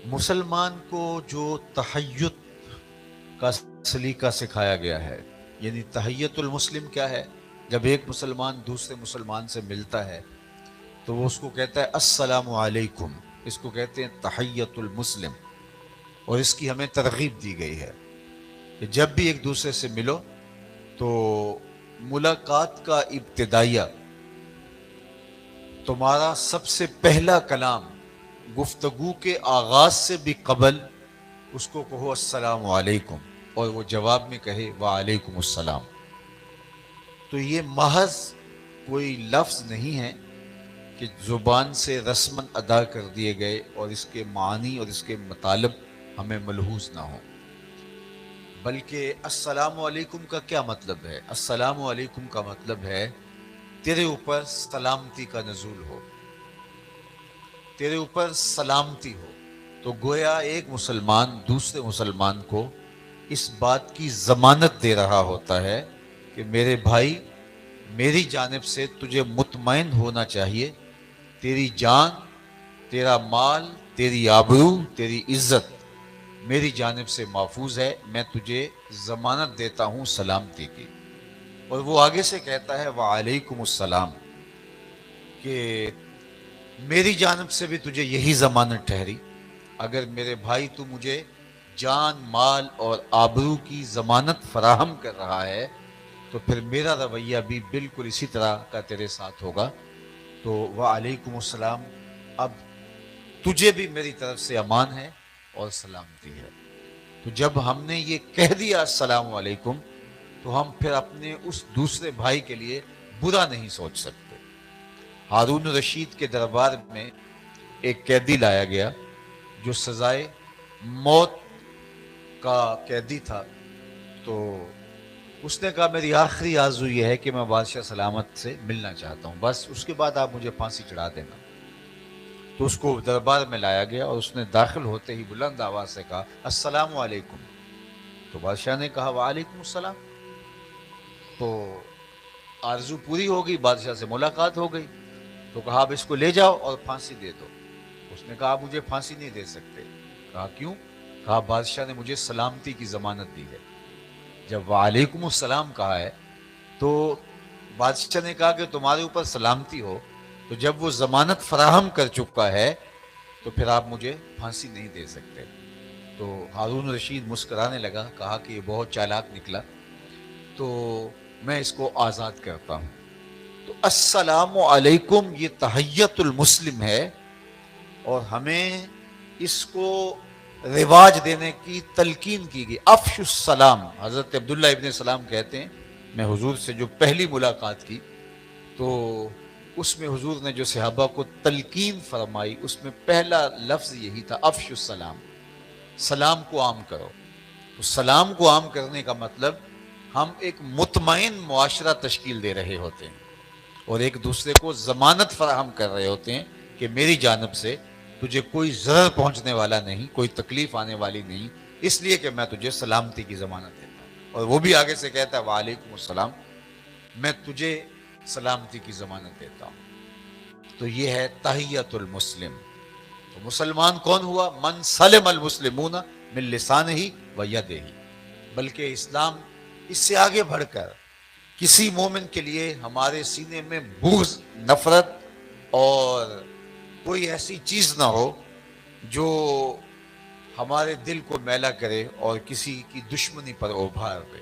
مسلمان کو جو تحیت کا سلیقہ سکھایا گیا ہے، یعنی تحیت المسلم کیا ہے؟ جب ایک مسلمان دوسرے مسلمان سے ملتا ہے تو وہ اس کو کہتا ہے السلام علیکم، اس کو کہتے ہیں تحیت المسلم، اور اس کی ہمیں ترغیب دی گئی ہے کہ جب بھی ایک دوسرے سے ملو تو ملاقات کا ابتدائیہ تمہارا سب سے پہلا کلام گفتگو کے آغاز سے بھی قبل اس کو کہو السلام علیکم، اور وہ جواب میں کہے وعلیکم السلام۔ تو یہ محض کوئی لفظ نہیں ہے کہ زبان سے رسماً ادا کر دیے گئے اور اس کے معنی اور اس کے مطالب ہمیں ملحوظ نہ ہوں، بلکہ السلام علیکم کا کیا مطلب ہے؟ السلام علیکم کا مطلب ہے تیرے اوپر سلامتی کا نزول ہو، تیرے اوپر سلامتی ہو۔ تو گویا ایک مسلمان دوسرے مسلمان کو اس بات کی ضمانت دے رہا ہوتا ہے کہ میرے بھائی، میری جانب سے تجھے مطمئن ہونا چاہیے، تیری جان، تیرا مال، تیری آبرو، تیری عزت میری جانب سے محفوظ ہے، میں تجھے ضمانت دیتا ہوں سلامتی کی۔ اور وہ آگے سے کہتا ہے وعلیکم السلام، کہ میری جانب سے بھی تجھے یہی ضمانت ٹھہری، اگر میرے بھائی تو مجھے جان، مال اور آبرو کی ضمانت فراہم کر رہا ہے تو پھر میرا رویہ بھی بالکل اسی طرح کا تیرے ساتھ ہوگا۔ تو وعلیکم السلام، اب تجھے بھی میری طرف سے امان ہے اور سلامتی ہے۔ تو جب ہم نے یہ کہہ دیا السلام علیکم تو ہم پھر اپنے اس دوسرے بھائی کے لیے برا نہیں سوچ سکتے۔ ہارون رشید کے دربار میں ایک قیدی لایا گیا جو سزائے موت کا قیدی تھا، تو اس نے کہا میری آخری آرزو یہ ہے کہ میں بادشاہ سلامت سے ملنا چاہتا ہوں، بس اس کے بعد آپ مجھے پھانسی چڑھا دینا۔ تو اس کو دربار میں لایا گیا اور اس نے داخل ہوتے ہی بلند آواز سے کہا السلام علیکم۔ تو بادشاہ نے کہا وعلیکم السلام۔ تو آرزو پوری ہو گئی، بادشاہ سے ملاقات ہو گئی۔ تو کہا اب اس کو لے جاؤ اور پھانسی دے دو۔ اس نے کہا آپ مجھے پھانسی نہیں دے سکتے۔ کہا کیوں؟ کہا بادشاہ نے مجھے سلامتی کی ضمانت دی ہے۔ جب وعلیکم السلام کہا ہے تو بادشاہ نے کہا کہ تمہارے اوپر سلامتی ہو، تو جب وہ ضمانت فراہم کر چکا ہے تو پھر آپ مجھے پھانسی نہیں دے سکتے۔ تو ہارون رشید مسکرانے لگا، کہا کہ یہ بہت چالاک نکلا، تو میں اس کو آزاد کرتا ہوں۔ تو السلام علیکم یہ تحیت المسلم ہے، اور ہمیں اس کو رواج دینے کی تلقین کی گئی۔ افش السلام، حضرت عبداللہ ابن سلام کہتے ہیں میں حضور سے جو پہلی ملاقات کی تو اس میں حضور نے جو صحابہ کو تلقین فرمائی اس میں پہلا لفظ یہی تھا افش السلام، سلام کو عام کرو۔ تو سلام کو عام کرنے کا مطلب ہم ایک مطمئن معاشرہ تشکیل دے رہے ہوتے ہیں اور ایک دوسرے کو ضمانت فراہم کر رہے ہوتے ہیں کہ میری جانب سے تجھے کوئی ضرر پہنچنے والا نہیں، کوئی تکلیف آنے والی نہیں، اس لیے کہ میں تجھے سلامتی کی ضمانت دیتا ہوں۔ اور وہ بھی آگے سے کہتا ہے وعلیکم السلام، میں تجھے سلامتی کی ضمانت دیتا ہوں۔ تو یہ ہے تحیت المسلم۔ تو مسلمان کون ہوا؟ من سلم المسلمون من لسانہ و یدہ۔ بلکہ اسلام اس سے آگے بڑھ کر کسی مومن کے لیے ہمارے سینے میں بغض، نفرت اور کوئی ایسی چیز نہ ہو جو ہمارے دل کو میلا کرے اور کسی کی دشمنی پر ابھار دے۔